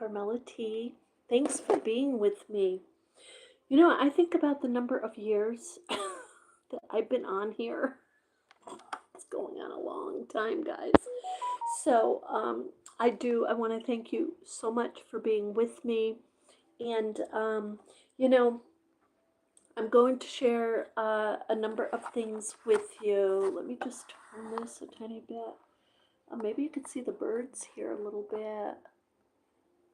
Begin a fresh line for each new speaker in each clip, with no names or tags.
Carmella-T. Thanks for being with me. You know, I think about the number of years that I've been on here. It's going on a long time, guys. So, I want to thank you so much for being with me. And, you know, I'm going to share a number of things with you. Let me just turn this a tiny bit. Maybe you could see the birds here a little bit.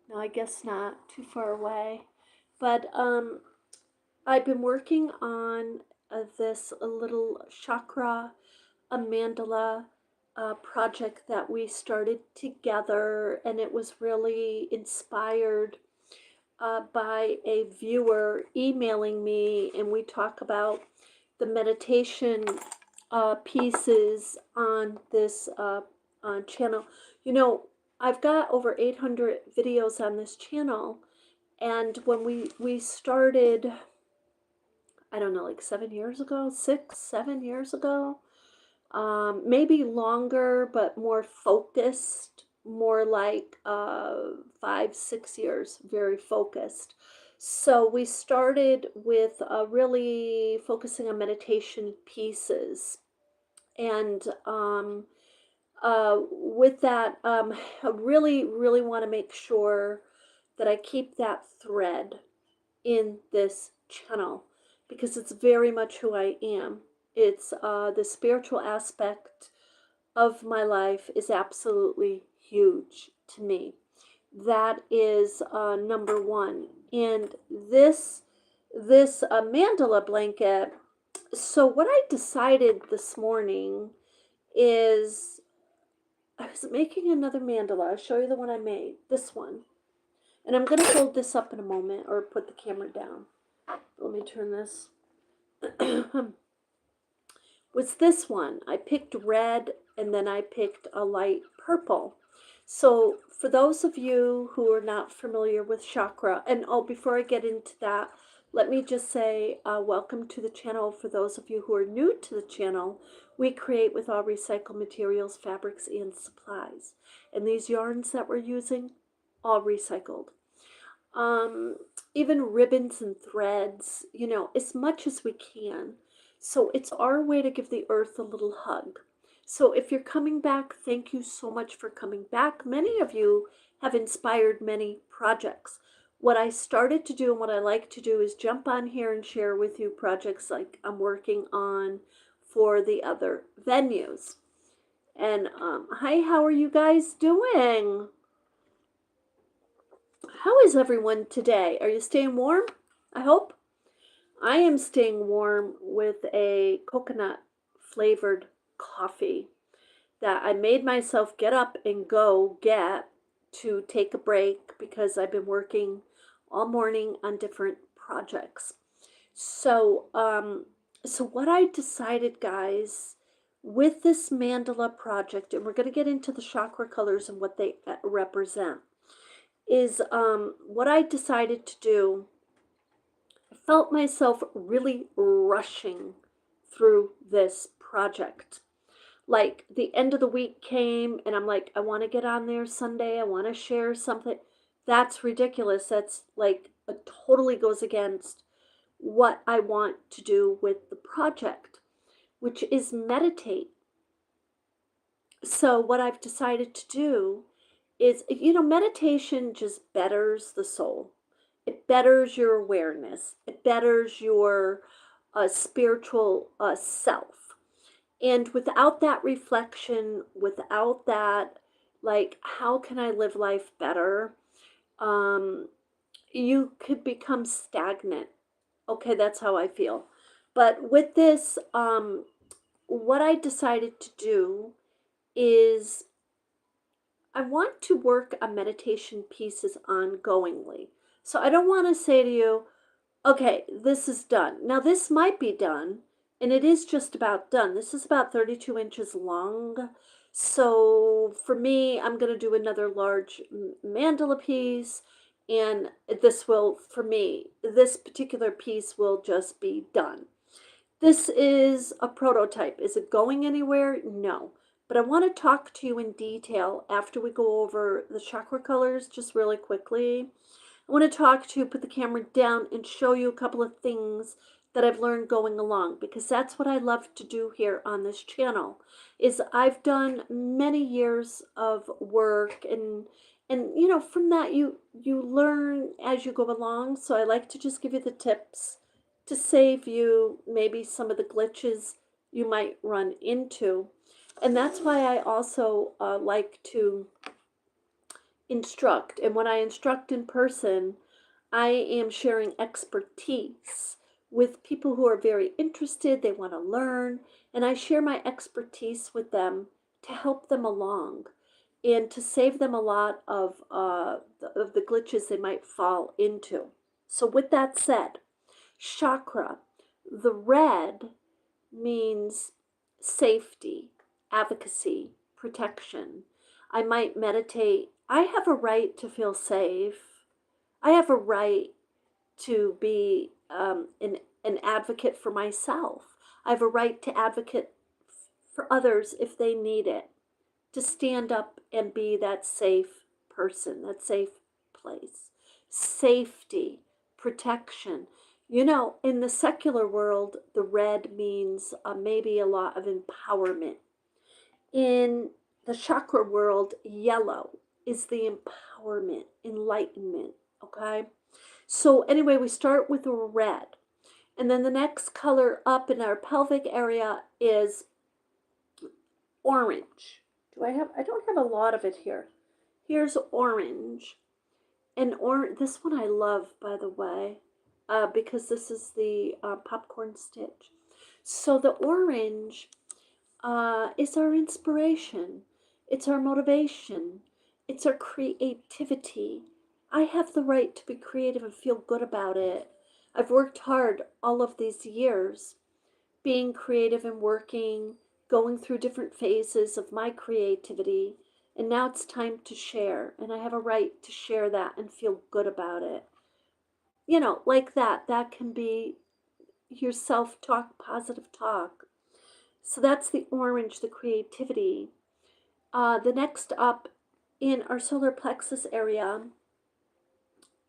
No, I guess not. Too far away. But I've been working on this little chakra, a mandala project that we started together, and it was really inspired by a viewer emailing me, and we talk about the meditation pieces on this channel. You know, I've got over 800 videos on this channel, and when we started, I don't know, like 7 years ago, 6, 7 years ago, maybe longer, but more focused, more like 5, 6 years, very focused. So we started with really focusing on meditation pieces, and with that, I really want to make sure that I keep that thread in this channel because it's very much who I am. It's the spiritual aspect of my life is absolutely huge to me. That is number one. And this mandala blanket. So what I decided this morning is I was making another mandala. I'll show you the one I made. This one. And I'm going to hold this up in a moment or put the camera down. Let me turn this. Was this one. I picked red and then I picked a light purple. So for those of you who are not familiar with chakra, and oh, before I get into that, let me just say welcome to the channel. For those of you who are new to the channel, we create with all recycled materials, fabrics, and supplies. And these yarns that we're using, all recycled. Even ribbons and threads, you know, as much as we can. So it's our way to give the earth a little hug. So if you're coming back, thank you so much for coming back. Many of you have inspired many projects. What I started to do and what I like to do is jump on here and share with you projects like I'm working on for the other venues. And hi, how are you guys doing? How is everyone today? Are you staying warm? I hope. I am staying warm with a coconut flavored coffee that I made myself get up and go get to take a break because I've been working all morning on different projects. So, so what I decided, guys, with this mandala project, and we're going to get into the chakra colors and what they represent, is what I decided to do. I felt myself really rushing through this project. Like the end of the week came and I'm like, I want to get on there Sunday. I want to share something. That's ridiculous. That's like it totally goes against what I want to do with the project, which is meditate. So what I've decided to do is, you know, meditation just betters the soul. It betters your awareness. It betters your spiritual self. And without that reflection, without that, like, how can I live life better? You could become stagnant. Okay, that's how I feel. But with this, what I decided to do is I want to work on meditation pieces ongoingly. So I don't want to say to you, okay, this is done. Now this might be done, and it is just about done. This is about 32 inches long. So for me, I'm going to do another large mandala piece, and this will, for me, this particular piece will just be done. This is a prototype. Is it going anywhere? No. But I want to talk to you in detail after we go over the chakra colors just really quickly. I want to talk to you, put the camera down, and show you a couple of things that I've learned going along, because that's what I love to do here on this channel. Is I've done many years of work, and you know, from that you learn as you go along. So I like to just give you the tips to save you maybe some of the glitches you might run into. And that's why I also like to instruct. And when I instruct in person, I am sharing expertise with people who are very interested, they want to learn, and I share my expertise with them to help them along and to save them a lot of the glitches they might fall into. So, with that said, chakra, the red means safety, advocacy, protection. I might meditate. I have a right to feel safe. I have a right to be an advocate for myself. I have a right to advocate for others if they need it, to stand up and be that safe person, that safe place. Safety, protection. You know, in the secular world, the red means maybe a lot of empowerment. In the chakra world, yellow is the empowerment, enlightenment, okay? So anyway, we start with red. And then the next color up in our pelvic area is orange. I don't have a lot of it here. Here's orange. And this one I love, by the way, because this is the popcorn stitch. So the orange is our inspiration. It's our motivation. It's our creativity. I have the right to be creative and feel good about it. I've worked hard all of these years being creative and working, going through different phases of my creativity, and now it's time to share, and I have a right to share that and feel good about it. You know, like that. That can be your self talk, positive talk. So that's the orange, the creativity. The next up in our solar plexus area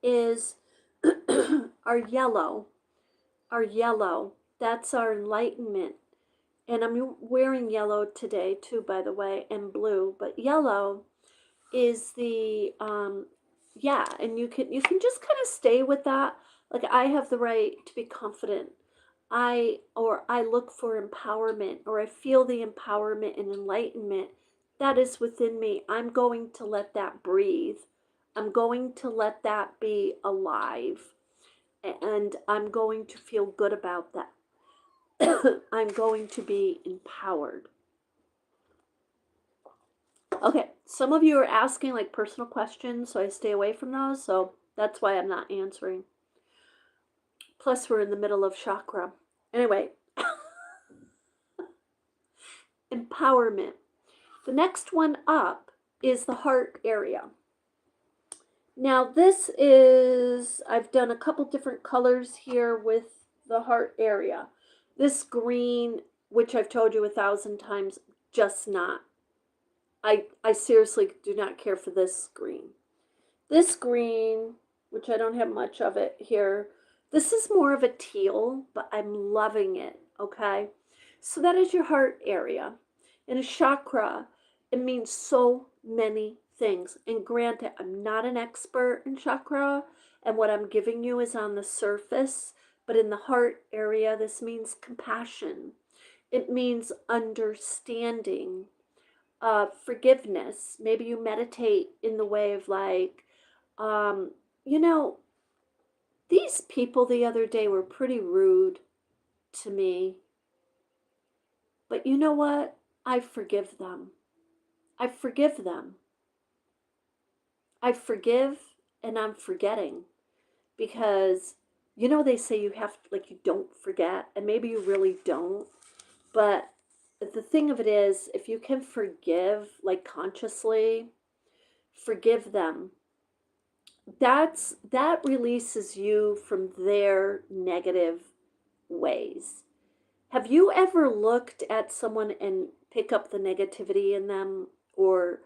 is our yellow. Our yellow. That's our enlightenment. And I'm wearing yellow today too, by the way, and blue. But yellow is the yeah, and you can just kind of stay with that. Like, I have the right to be confident. I look for empowerment, or I feel the empowerment and enlightenment that is within me. I'm going to let that breathe. I'm going to let that be alive, and I'm going to feel good about that. I'm going to be empowered. Okay, some of you are asking like personal questions, so I stay away from those, so that's why I'm not answering. Plus, we're in the middle of chakra. Anyway, empowerment. The next one up is the heart area. Now, this is, I've done a couple different colors here with the heart area. This green, which I've told you 1,000 times, just not. I seriously do not care for this green. This green, which I don't have much of it here, this is more of a teal, but I'm loving it, okay? So that is your heart area. In a chakra, it means so many things. And granted, I'm not an expert in chakra, and what I'm giving you is on the surface, but in the heart area, this means compassion. It means understanding, forgiveness. Maybe you meditate in the way of like, you know, these people the other day were pretty rude to me. But you know what? I forgive them. I forgive them. I forgive, and I'm forgetting. Because, you know, they say you have to, like, you don't forget, and maybe you really don't. But the thing of it is, if you can forgive, like consciously, forgive them. That releases you from their negative ways. Have you ever looked at someone and pick up the negativity in them, or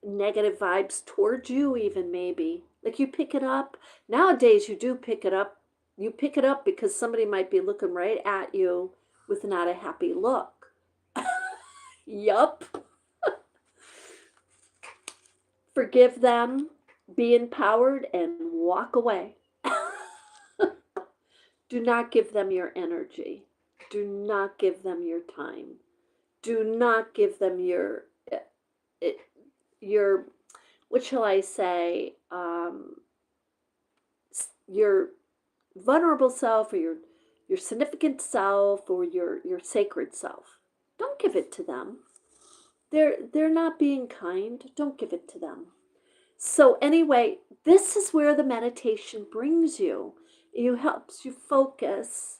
negative vibes towards you, even maybe. Like you pick it up. Nowadays, you do pick it up. You pick it up because somebody might be looking right at you with not a happy look. Yup. Forgive them, be empowered, and walk away. Do not give them your energy. Do not give them your time. Do not give them your what shall I say, your vulnerable self, or your significant self, or your sacred self. Don't give it to them. They're not being kind. Don't give it to them. So anyway, this is where the meditation brings you. It helps you focus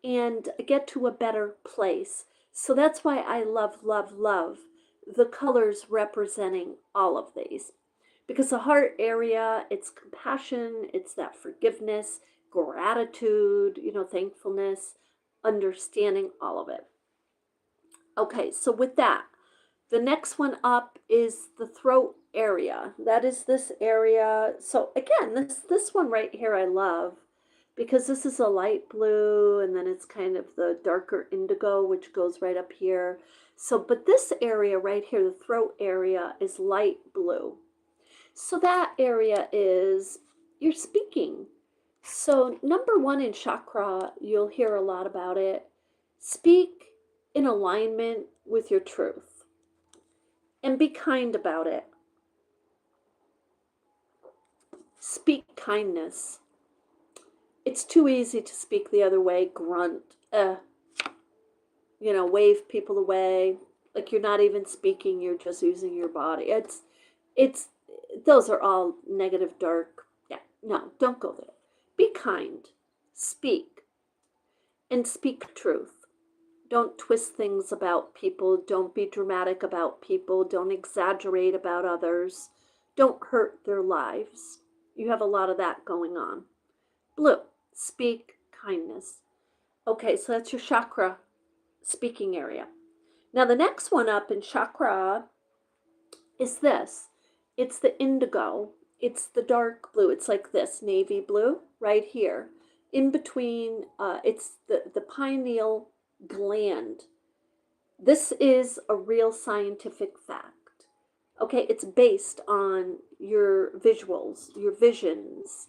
and get to a better place. So that's why I love the colors representing all of these. Because the heart area, it's compassion, it's that forgiveness, gratitude, thankfulness, understanding, all of it. Okay, so with that, the next one up is the throat area. That is this area. So again, this one right here I love, because this is a light blue, and then it's kind of the darker indigo, which goes right up here. So, but this area right here, the throat area, is light blue. So that area is your speaking. So number one in chakra, you'll hear a lot about it. Speak in alignment with your truth and be kind about it. Speak kindness. It's too easy to speak the other way, grunt, wave people away, like you're not even speaking, you're just using your body. It's those are all negative, dark. Yeah, no, don't go there. Be kind, speak, and speak truth. Don't twist things about people. Don't be dramatic about people. Don't exaggerate about others. Don't hurt their lives. You have a lot of that going on. Blue, speak kindness. Okay, so that's your chakra speaking area. Now the next one up in chakra is this. It's the indigo. It's the dark blue. It's like this, navy blue right here. In between, it's the pineal gland. This is a real scientific fact. Okay, it's based on your visuals, your visions,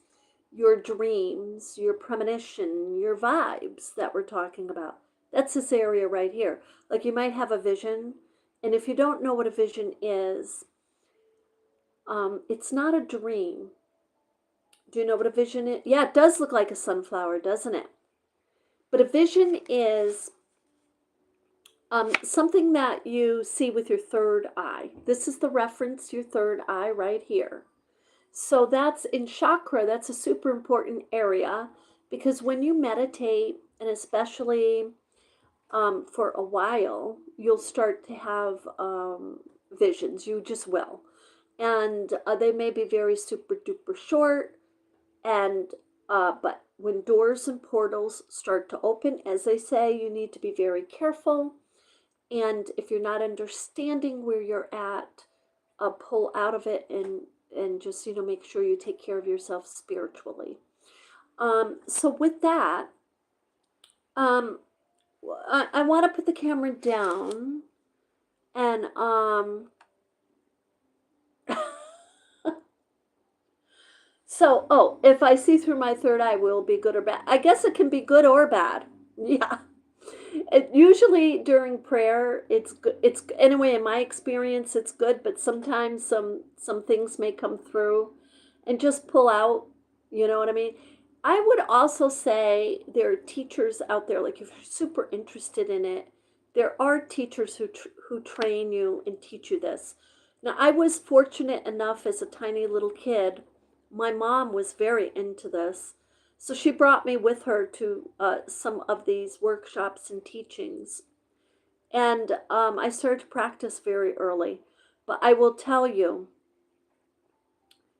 your dreams, your premonition, your vibes that we're talking about. That's this area right here. Like you might have a vision, and if you don't know what a vision is, it's not a dream. Do you know what a vision is? Yeah, it does look like a sunflower, doesn't it? But a vision is something that you see with your third eye. This is the reference to your third eye right here. So that's in chakra, that's a super important area, because when you meditate, and especially for a while, you'll start to have visions. You just will. And they may be very super duper short, and but when doors and portals start to open, as they say, you need to be very careful. And if you're not understanding where you're at, pull out of it, and just make sure you take care of yourself spiritually. So with that, I want to put the camera down, and so, if I see through my third eye, will it be good or bad? I guess it can be good or bad. Yeah. Usually during prayer, it's good. It's anyway, in my experience, it's good. But sometimes some things may come through, and just pull out. You know what I mean? I would also say there are teachers out there. Like if you're super interested in it, there are teachers who train you and teach you this. Now, I was fortunate enough as a tiny little kid. My mom was very into this. So she brought me with her to some of these workshops and teachings. And I started to practice very early. But I will tell you,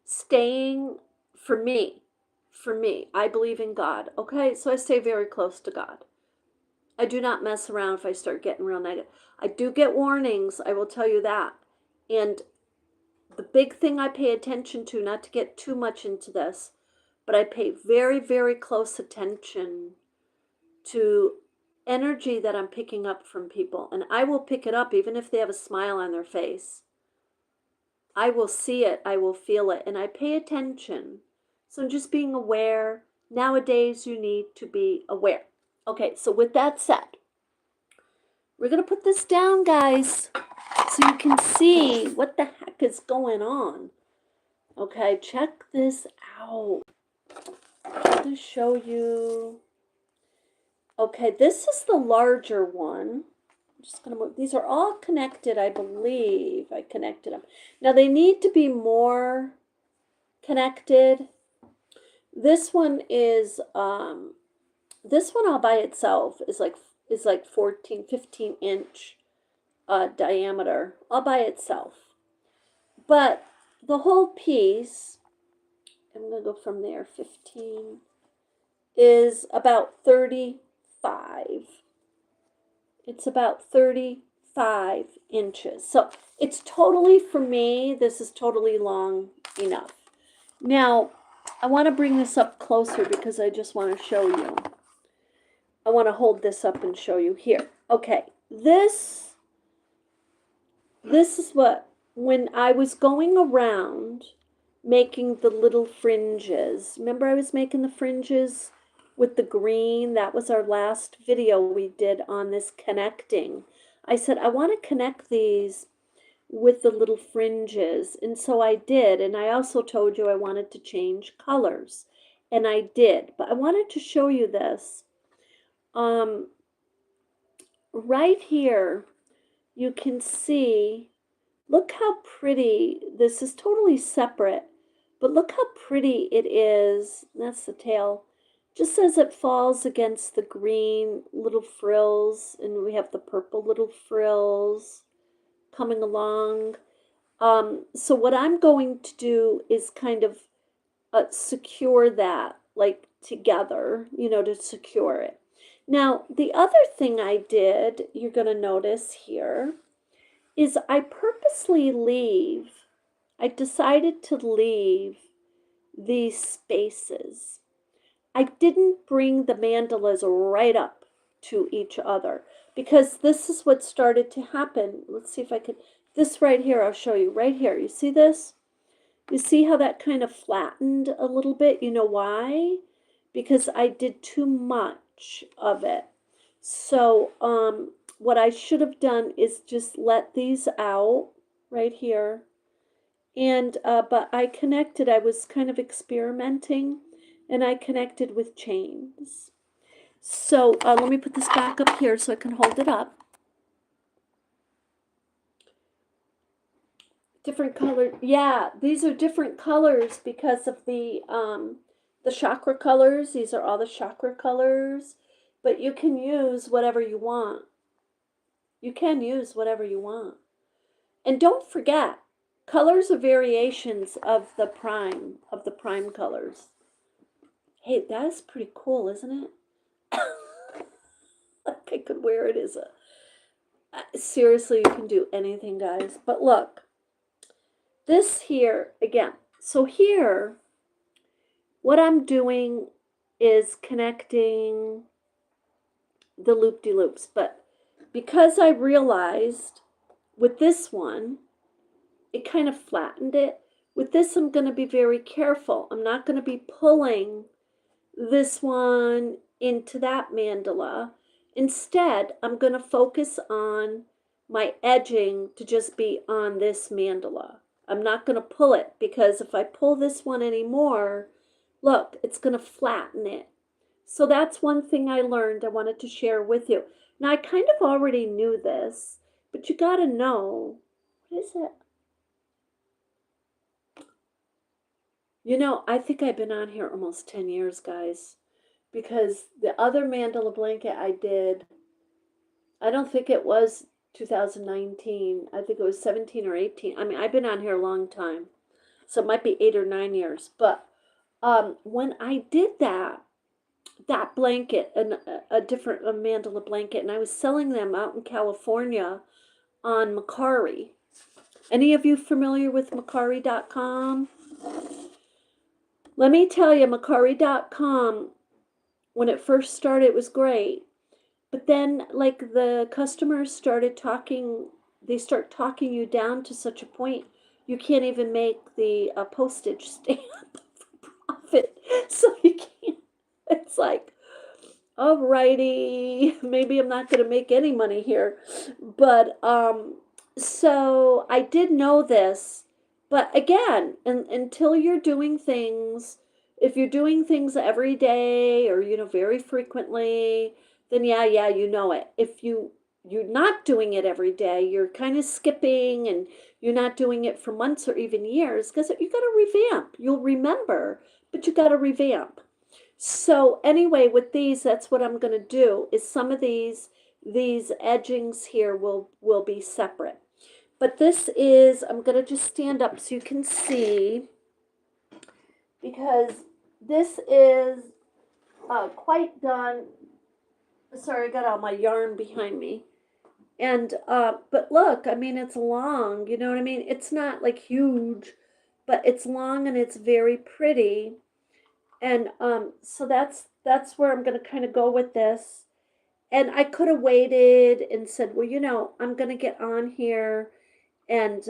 staying, for me, I believe in God. Okay, so I stay very close to God. I do not mess around if I start getting real negative. I do get warnings, I will tell you that. And the big thing I pay attention to, not to get too much into this, but I pay very, very close attention to energy that I'm picking up from people. And I will pick it up even if they have a smile on their face. I will see it, I will feel it, and I pay attention. So I'm just being aware. Nowadays, you need to be aware. Okay, so with that said, we're going to put this down, guys, so you can see what the heck is going on. Okay, check this out. I'm going to show you. Okay, this is the larger one. I'm just going to move. These are all connected, I believe. I connected them. Now, they need to be more connected. This one is, this one all by itself is like 14, 15 inch diameter, all by itself. But the whole piece, I'm going to go from there, 15, is about 35. It's about 35 inches. So it's totally, for me, this is totally long enough. Now, I want to bring this up closer because I just want to show you. I want to hold this up and show you here. Okay, this is what, when I was going around making the little fringes, remember I was making the fringes with the green? That was our last video we did on this connecting. I said, I want to connect these with the little fringes, and so I did. And I also told you I wanted to change colors, and I did. But I wanted to show you this. Right here, you can see, look how pretty, this is totally separate, but look how pretty it is. That's the tail. Just as it falls against the green little frills, and we have the purple little frills coming along. So what I'm going to do is kind of secure that, like together, to secure it. Now, the other thing I did, you're going to notice here, is I decided to leave these spaces. I didn't bring the mandalas right up to each other because this is what started to happen. Let's see if I could, this right here, I'll show you right here. You see this? You see how that kind of flattened a little bit? You know why? Because I did too much of it. So what I should have done is just let these out right here. And but I connected, I was kind of experimenting, and I connected with chains. So let me put this back up here so I can hold it up. Different color. Yeah, these are different colors because of the chakra colors. These are all the chakra colors, but you can use whatever you want. You can use whatever you want. And don't forget, colors are variations of the prime colors. Hey, that is pretty cool, isn't it? Like I could wear it as a, seriously, you can do anything, guys. But look, this here, again, so here, what I'm doing is connecting the loop-de-loops. But because I realized with this one, it kind of flattened it. With this, I'm going to be very careful. I'm not going to be pulling this one into that mandala. Instead, I'm going to focus on my edging to just be on this mandala. I'm not going to pull it because if I pull this one anymore, look, it's going to flatten it. So that's one thing I learned I wanted to share with you. Now, I kind of already knew this, but you got to know, what is it? I think I've been on here almost 10 years, guys, because the other mandala blanket I did, I don't think it was 2019. I think it was 17 or 18. I mean, I've been on here a long time, so it might be 8 or 9 years. But when I did that, that blanket, and a different a mandala blanket, and I was selling them out in California on Macari. Any of you familiar with Macari.com? Let me tell you, Macari.com, when it first started, it was great. But then, like, the customers started talking, they start talking you down to such a point you can't even make the postage stamp for profit. So you can't, it's like, alrighty, maybe I'm not going to make any money here. But so I did know this, but again, until you're doing things, if you're doing things every day or very frequently, then yeah, you know it. If you're not doing it every day, you're kind of skipping and you're not doing it for months or even years, because you got to revamp. You'll remember, but you got to revamp. So anyway, with these, that's what I'm going to do, is some of these edgings here will be separate. But this is, I'm going to just stand up so you can see, because this is quite done. Sorry, I got all my yarn behind me. And but look, I mean, it's long, you know what I mean? It's not like huge, but it's long and it's very pretty. And so that's where I'm going to kind of go with this. And I could have waited and said, well, I'm going to get on here and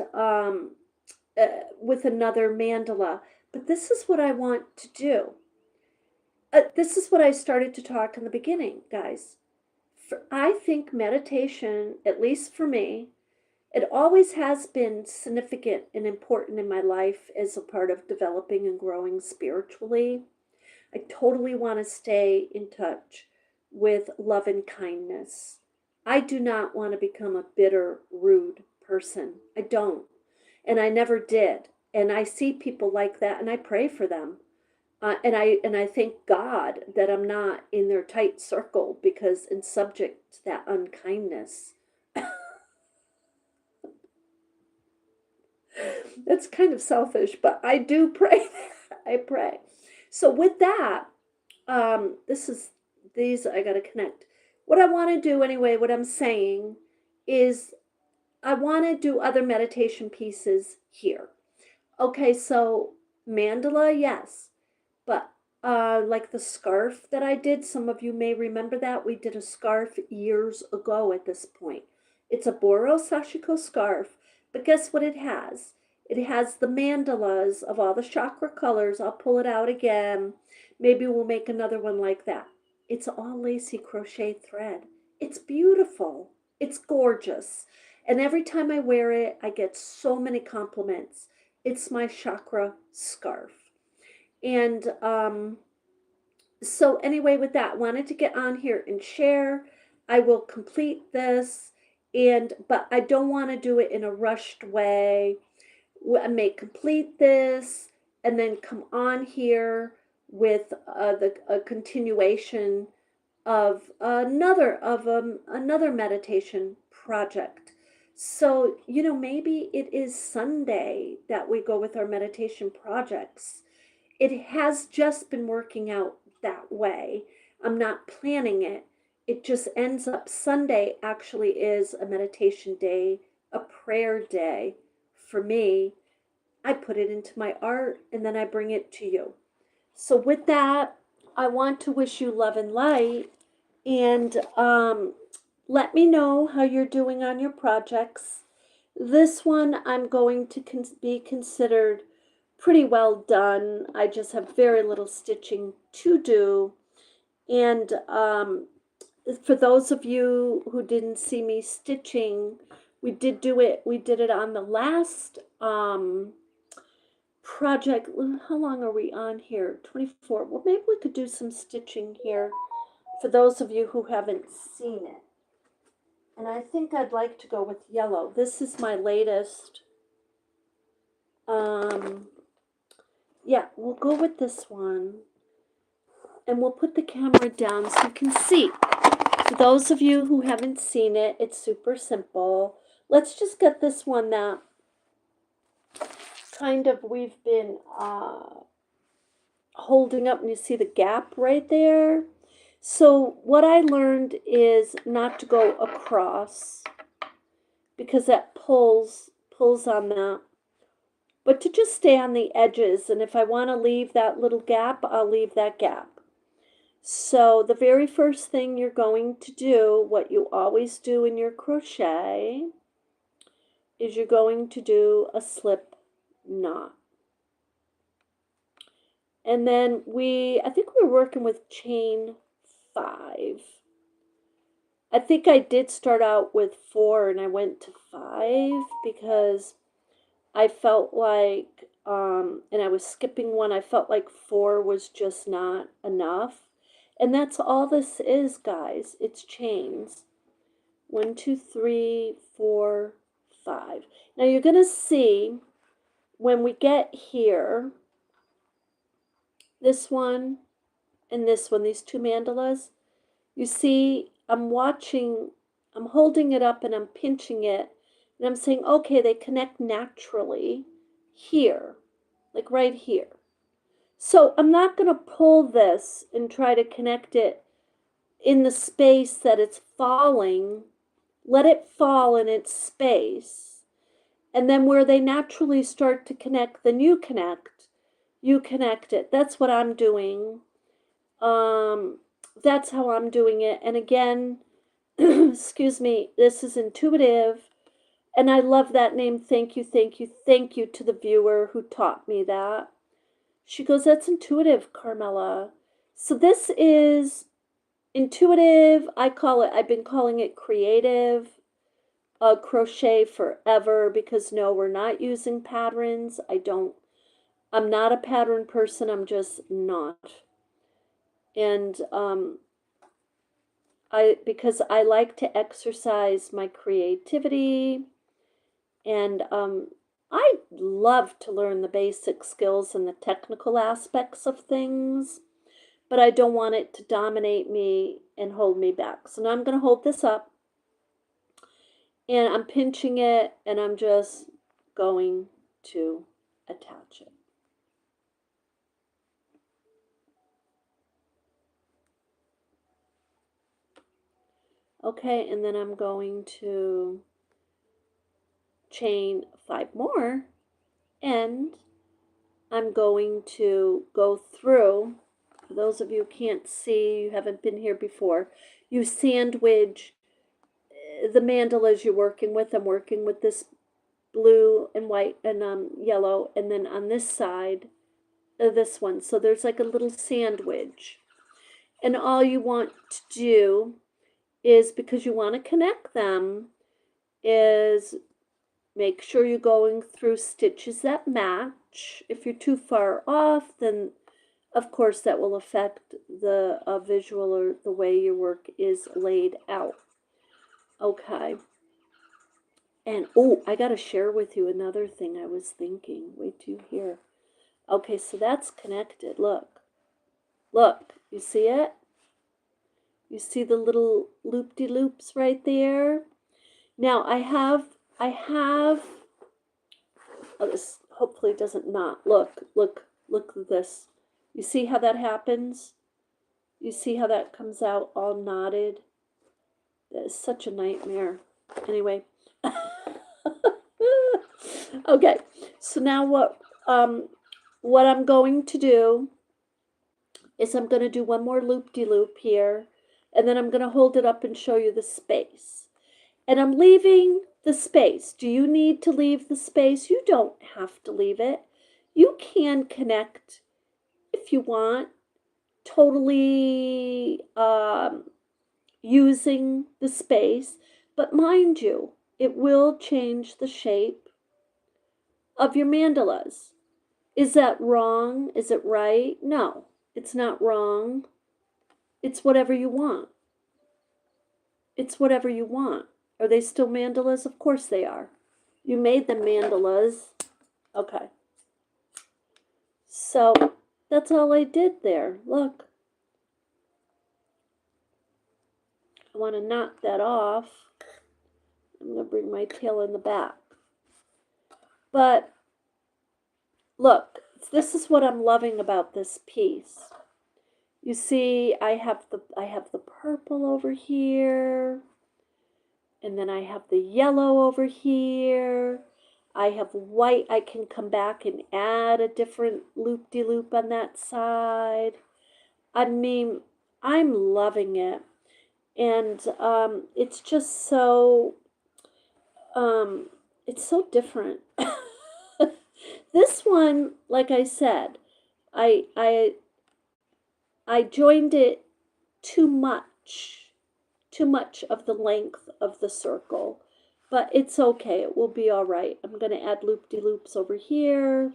with another mandala. But this is what I want to do. This is what I started to talk in the beginning, guys. I think meditation, at least for me, it always has been significant and important in my life as a part of developing and growing spiritually. I totally want to stay in touch with love and kindness. I do not want to become a bitter, rude person. I don't. And I never did. And I see people like that and I pray for them. And I thank God that I'm not in their tight circle, because I'm subject to that unkindness. That's kind of selfish, but I do pray. I pray. So with that, these I gotta connect. What I want to do anyway, what I'm saying is I want to do other meditation pieces here. Okay, so mandala, yes, but like the scarf that I did, some of you may remember that we did a scarf years ago at this point. It's a Boro Sashiko scarf, but guess what it has? It has the mandalas of all the chakra colors. I'll pull it out again. Maybe we'll make another one like that. It's all lacy crochet thread. It's beautiful. It's gorgeous. And every time I wear it, I get so many compliments. It's my chakra scarf. And so anyway, with that, wanted to get on here and share. I will complete this, but I don't want to do it in a rushed way. I may complete this and then come on here with a continuation of another meditation project. So maybe it is Sunday that we go with our meditation projects. It has just been working out that way. I'm not planning it. It just ends up Sunday actually is a meditation day, a prayer day for me. I put it into my art and then I bring it to you. So with that, I want to wish you love and light, and let me know how you're doing on your projects. This one I'm going to be considered pretty well done. I just have very little stitching to do. And for those of you who didn't see me stitching, we did it on the last project. How long are we on here? 24. Well, maybe we could do some stitching here for those of you who haven't seen it. And I think I'd like to go with yellow. This is my latest. Yeah, we'll go with this one. And we'll put the camera down so you can see. For those of you who haven't seen it, it's super simple. Let's just get this one that kind of we've been holding up, and you see the gap right there. So what I learned is not to go across because that pulls on that, but to just stay on the edges. And if I want to leave that little gap, I'll leave that gap. So the very first thing you're going to do, what you always do in your crochet, is you're going to do a slip knot. And then I think we were working with chain 5. I think I did start out with 4 and I went to 5 because I felt like, and I was skipping one, I felt like 4 was just not enough. And that's all this is, guys. It's chains. 1, 2, 3, 4, 5. Now you're going to see when we get here, this one and this one, these two mandalas, you see I'm holding it up and I'm pinching it, and I'm saying, okay, they connect naturally here, like right here. So I'm not going to pull this and try to connect it in the space that it's falling. Let it fall in its space. And then where they naturally start to connect, then you connect it. That's what I'm doing. That's how I'm doing it. And again, excuse me, this is intuitive. And I love that name. Thank you, thank you, thank you to the viewer who taught me that. She goes, that's intuitive, Carmella. So this is intuitive. I've been calling it creative crochet forever because no, we're not using patterns. I'm not a pattern person. I'm just not. And because I like to exercise my creativity, and I love to learn the basic skills and the technical aspects of things, but I don't want it to dominate me and hold me back. So now I'm going to hold this up, and I'm pinching it, and I'm just going to attach it. Okay, and then I'm going to chain 5 more, and I'm going to go through. For those of you who can't see, you haven't been here before, you sandwich the mandalas you're working with. I'm working with this blue and white and yellow, and then on this side, this one. So there's like a little sandwich. And all you want to do is, because you want to connect them, is make sure you're going through stitches that match. If you're too far off, then of course that will affect the visual or the way your work is laid out. Okay. And oh, I got to share with you another thing I was thinking. Wait till you hear. Okay, so that's connected. Look. Look. You see it? You see the little loop-de-loops right there? Now I have, oh, this hopefully doesn't knot. Look at this. You see how that happens? You see how that comes out all knotted? That is such a nightmare. Anyway. Okay, so now what I'm going to do is I'm going to do one more loop-de-loop here, and then I'm going to hold it up and show you the space. And I'm leaving the space. Do you need to leave the space? You don't have to leave it. You can connect if you want, totally using the space. But mind you, it will change the shape of your mandalas. Is that wrong? Is it right? No, it's not wrong. It's whatever you want. It's whatever you want. Are they still mandalas? Of course they are. You made them mandalas. Okay. So that's all I did there. Look. I want to knock that off. I'm going to bring my tail in the back. But look, this is what I'm loving about this piece. You see, I have the purple over here, and then I have the yellow over here. I have white. I can come back and add a different loop-de-loop on that side. I mean, I'm loving it. And it's just so, um, it's so different. This one, like I said, I, I, I joined it too much of the length of the circle, but it's okay. It will be all right. I'm going to add loop-de-loops over here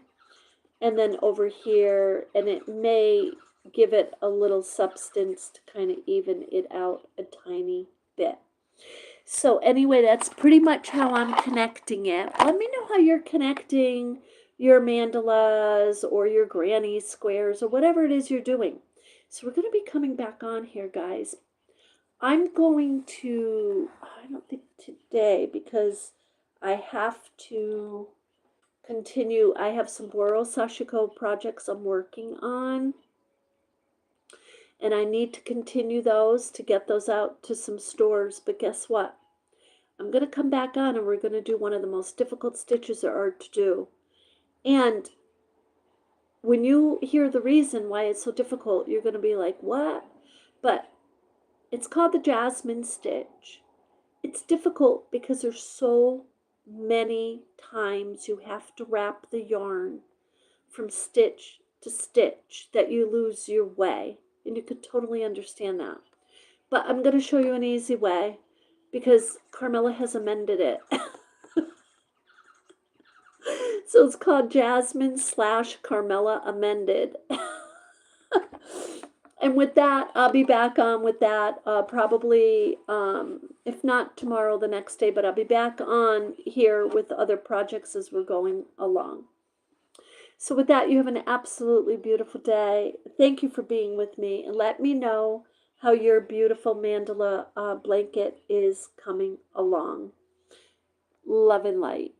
and then over here, and it may give it a little substance to kind of even it out a tiny bit. So anyway, that's pretty much how I'm connecting it. Let me know how you're connecting your mandalas or your granny squares or whatever it is you're doing. So we're going to be coming back on here, guys. I'm going to, I don't think today, because I have to continue. I have some Boro Sashiko projects I'm working on, and I need to continue those to get those out to some stores. But guess what? I'm going to come back on and we're going to do one of the most difficult stitches there are to do. And when you hear the reason why it's so difficult, you're going to be like, what? But it's called the jasmine stitch. It's difficult because there's so many times you have to wrap the yarn from stitch to stitch that you lose your way. And you could totally understand that. But I'm going to show you an easy way because Carmella has amended it. So it's called Jasmine / Carmella Amended. And with that, I'll be back on with that probably, if not tomorrow, the next day, but I'll be back on here with other projects as we're going along. So with that, you have an absolutely beautiful day. Thank you for being with me, and let me know how your beautiful mandala blanket is coming along. Love and light.